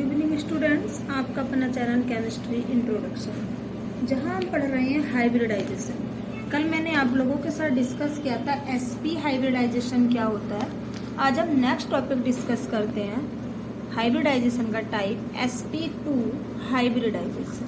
Evening students, आपका अपना channel chemistry introduction, जहां हम पढ़ रहे हैं हाइब्रिडाइजेशन। कल मैंने आप लोगों के साथ डिस्कस किया था एसपी हाइब्रिडाइजेशन क्या होता है। आज हम नेक्स्ट टॉपिक डिस्कस करते हैं हाइब्रिडाइजेशन का type sp2 hybridisation.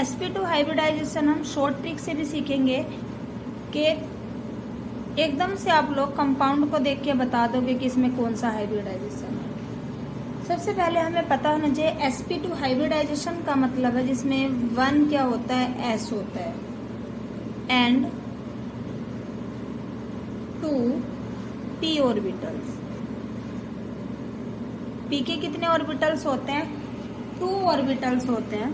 sp2 hybridisation हम शॉर्ट ट्रिक से भी सीखेंगे कि एकदम से आप लोग कंपाउंड को देख के बता दोगे कि इसमें कौन सा हाइब्रिडाइजेशन है। सबसे पहले हमें पता होना चाहिए sp2 हाइब्रिडाइजेशन का मतलब है जिसमें 1 क्या होता है, s होता है, एंड 2 p ऑर्बिटल्स। p के कितने ऑर्बिटल्स होते हैं? 2 ऑर्बिटल्स होते हैं,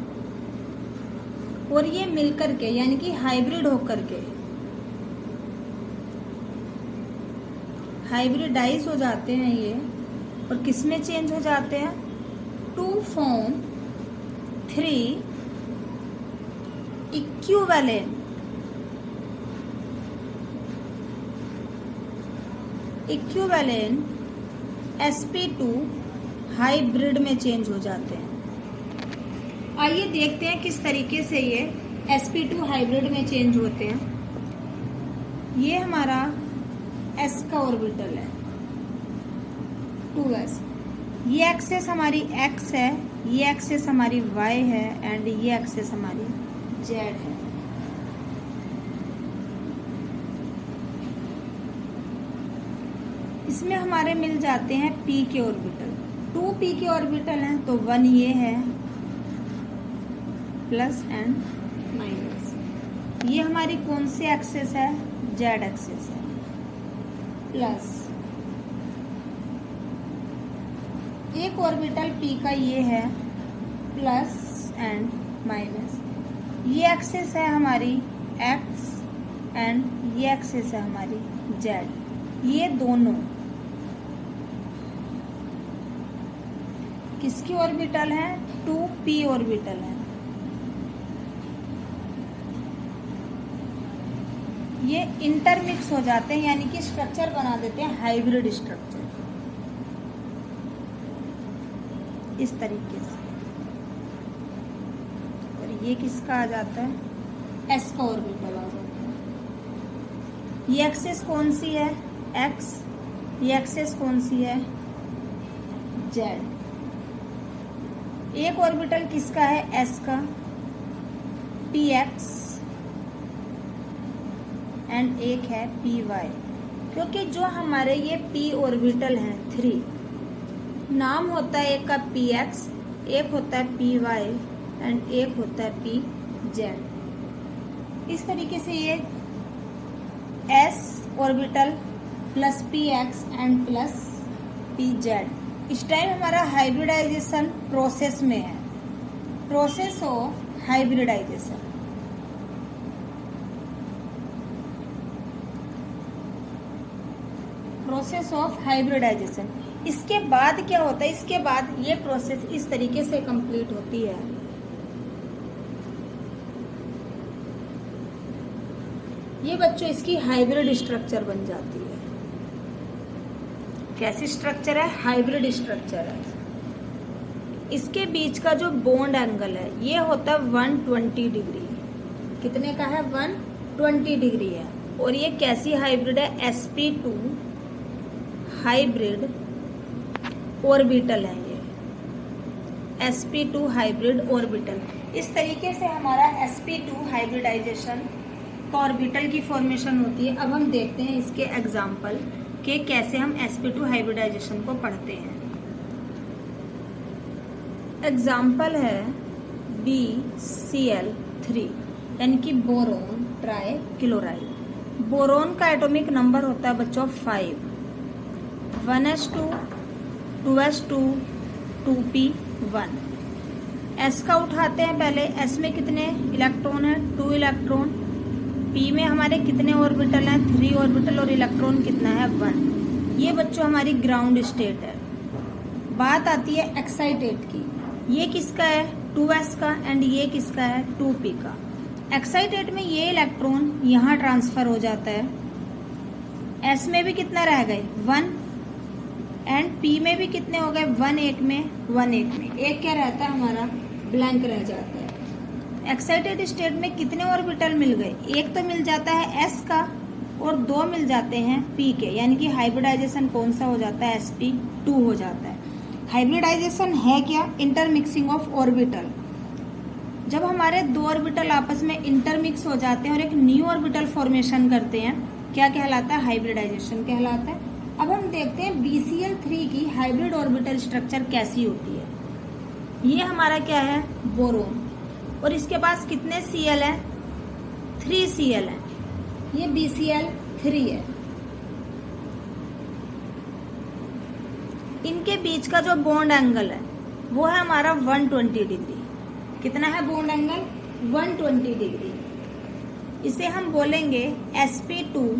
और ये मिलकर के यानी कि हाइब्रिड होकर के हाइब्रिडाइज हो जाते हैं ये, और किस में चेंज हो जाते हैं? 2 फॉर्म 3 इक्विवेलेंट sp2 हाइब्रिड में चेंज हो जाते हैं। आइए देखते हैं किस तरीके से ये sp2 हाइब्रिड में चेंज होते हैं। ये हमारा s का ऑर्बिटल है 2s, ये एक्सेस हमारी x है, ये एक्सेस हमारी y है, एंड ये एक्सेस हमारी z है। इसमें हमारे मिल जाते हैं p के ऑर्बिटल, 2p के ऑर्बिटल हैं, तो 1 ये है प्लस एंड माइनस। ये हमारी कौन सी एक्सेस है? जेड एक्सेस है। प्लस एक ऑर्बिटल p का ये है प्लस एंड माइनस। ये एक्सेस है हमारी x एंड ये एक्सेस है हमारी z। ये दोनों किसकी ऑर्बिटल है? 2p ऑर्बिटल है। ये इंटरमिक्स हो जाते हैं यानी कि स्ट्रक्चर बना देते हैं हाइब्रिड स्ट्रक्चर, इस तरीके से। और ये किसका आ जाता है? s का ऑर्बिटल आ जाता है। ये एक्सेस कौन सी है? x। ये एक्सेस कौन सी है? z। एक ऑर्बिटल किसका है? s का, px, एंड एक है py। क्योंकि जो हमारे ये p ऑर्बिटल हैं 3, नाम होता है एक का px, एक होता है py, एंड एक होता है pz। इस तरीके से ये s orbital plus px and plus pz। इस टाइम हमारा हाइब्रिडाइजेशन प्रोसेस में है, process of hybridisation. Process of hybridisation. इसके बाद क्या होता है? इसके बाद ये प्रोसेस इस तरीके से कंप्लीट होती है। ये बच्चों इसकी हाइब्रिड स्ट्रक्चर बन जाती है। कैसी स्ट्रक्चर है? हाइब्रिड स्ट्रक्चर है। इसके बीच का जो बॉन्ड एंगल है ये होता है 120 डिग्री। कितने का है? 120 डिग्री है। और ये कैसी हाइब्रिड है? sp2 हाइब्रिड ऑर्बिटल है। ये sp2 हाइब्रिड ऑर्बिटल। इस तरीके से हमारा sp2 हाइब्रिडाइजेशन का ऑर्बिटल की फॉर्मेशन होती है। अब हम देखते हैं इसके एग्जाम्पल कि कैसे हम sp2 हाइब्रिडाइजेशन को पढ़ते हैं। एग्जाम्पल है BCl3 यानी कि बोरोन ट्राइक्लोराइड। बोरोन का एटॉमिक नंबर होता है बच्चों 5, 1s2 2s2 2p1। s का उठाते हैं पहले। s में कितने इलेक्ट्रॉन है? 2 इलेक्ट्रॉन। p में हमारे कितने ऑर्बिटल हैं? 3 ऑर्बिटल, और इलेक्ट्रॉन कितना है? 1। ये बच्चों हमारी ग्राउंड स्टेट है। बात आती है एक्साइटेड की। ये किसका है? 2s का, एंड ये किसका है? 2p का। एक्साइटेड में ये इलेक्ट्रॉन यहाँ ट्रांसफर हो जाता है, S में भी कितना रह गए 1 एंड P में भी कितने हो गए 1 एक में 1 एक में, एक क्या रहता है हमारा ब्लैंक रह जाता है। एक्साइटेड स्टेट में कितने ऑर्बिटल मिल गए, एक तो मिल जाता है S का और 2 मिल जाते हैं P के, यानी कि हाइब्रिडाइजेशन कौन सा हो जाता है sp2 हो जाता है। हाइब्रिडाइजेशन है क्या, इंटरमिक्सिंग ऑफ ऑर्बिटल। जब हमारे 2 ऑर्बिटल आपस में इंटरमिक्स हो जाते हैं और एक न्यू ऑर्बिटल फॉर्मेशन करते हैं, क्या कहलाता है, हाइब्रिडाइजेशन कहलाता है। अब हम देखते हैं BCl3 की हाइब्रिड ऑर्बिटल स्ट्रक्चर कैसी होती है। ये हमारा क्या है, बोरोन, और इसके पास कितने Cl है, 3 Cl है। ये BCl3 है। इनके बीच का जो बॉन्ड एंगल है वो है हमारा 120 डिग्री। कितना है बॉन्ड एंगल, 120 डिग्री। इसे हम बोलेंगे sp2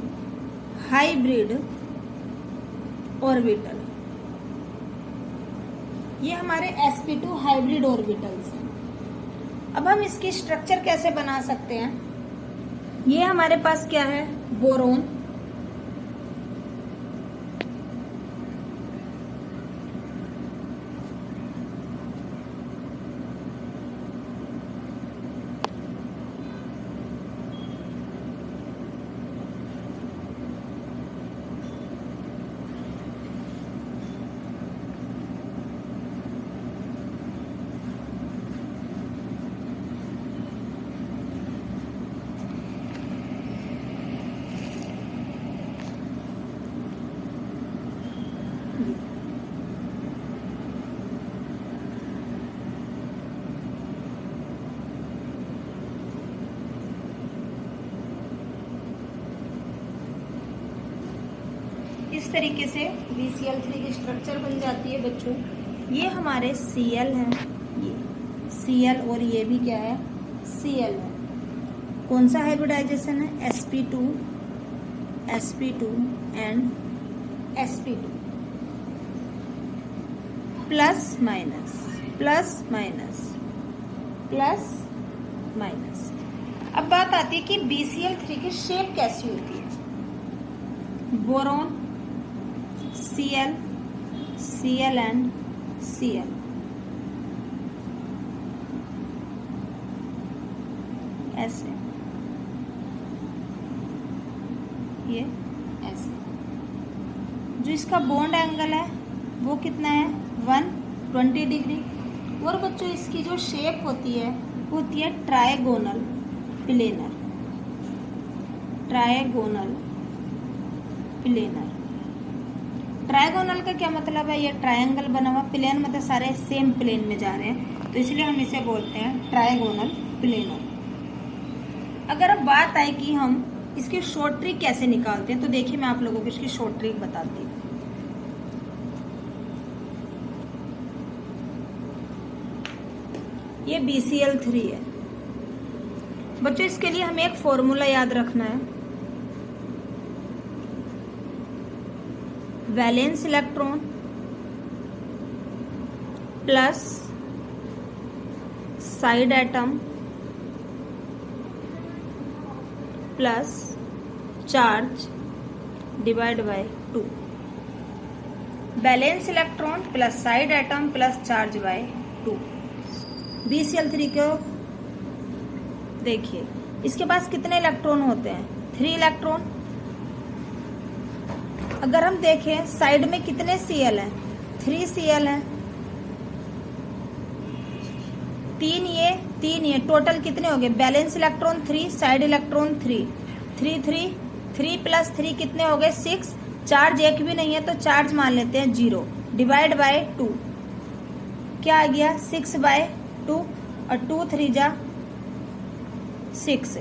हाइब्रिड ऑर्बिटल। ये हमारे sp2 हाइब्रिड ऑर्बिटल्स हैं। अब हम इसकी स्ट्रक्चर कैसे बना सकते हैं। ये हमारे पास क्या है, बोरोन, इस तरीके से BCl3 की स्ट्रक्चर बन जाती है बच्चों। ये हमारे Cl है, ये Cl और ये भी क्या है, Cl है। कौन सा हाइब्रिडाइजेशन है, sp2 and sp2, plus minus plus minus plus minus. अब बात आती है कि BCl3 की शेप कैसी होती है। Boron, Cl, Cl and Cl, ऐसे, ये ऐसे। जो इसका बॉन्ड एंगल है वो कितना है, 120 डिग्री। और बच्चों इसकी जो शेप होती है वो होती है trigonal planar, trigonal planar. Trigonal का क्या मतलब है, ये ट्रायंगल बना हुआ, प्लेन मतलब सारे सेम प्लेन में जा रहे हैं, तो इसलिए हम इसे बोलते हैं ट्रायगोनल प्लेनर। अगर अब बात आए कि हम इसकी शॉर्ट ट्रिक कैसे निकालते हैं, तो देखिए मैं आप लोगों को इसकी शॉर्ट ट्रिक बताती हूँ। ये BCl3 है बच्चों। इसके लिए हमें एक फॉर्मूला याद रखना है। Valence electron plus side atom plus charge divide by 2। Balance electron plus side atom plus charge by 2। BCl3 को देखिए, इसके पास कितने इलेक्ट्रॉन होते हैं, 3 इलेक्ट्रॉन। अगर हम देखें साइड में कितने Cl हैं, 3 Cl हैं, 3 ये टोटल कितने हो गए, balance electron 3, side electron 3 plus 3 कितने हो गए 6। चार्ज एक भी नहीं है तो चार्ज मान लेते हैं 0, डिवाइड बाय 2 क्या आ गया 6/2 और 2 3 जा 6,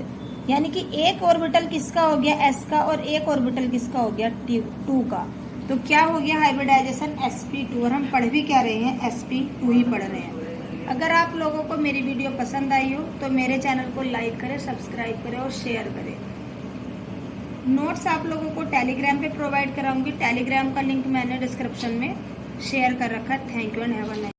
यानी कि एक ऑर्बिटल किसका हो गया s का और एक ऑर्बिटल किसका हो गया 2 का। तो क्या हो गया हाइब्रिडाइजेशन sp2, और हम पढ़ भी क्या रहे हैं sp2 ही पढ़ रहे हैं। अगर आप लोगों को मेरी वीडियो पसंद आई हो तो मेरे चैनल को लाइक करें, सब्सक्राइब करें और शेयर करें। नोट्स आप लोगों को टेलीग्राम पे प्रोवाइड कराऊंगी, टेलीग्राम का लिंक मैंने डिस्क्रिप्शन में शेयर कर रखा है। Thank you and have a nice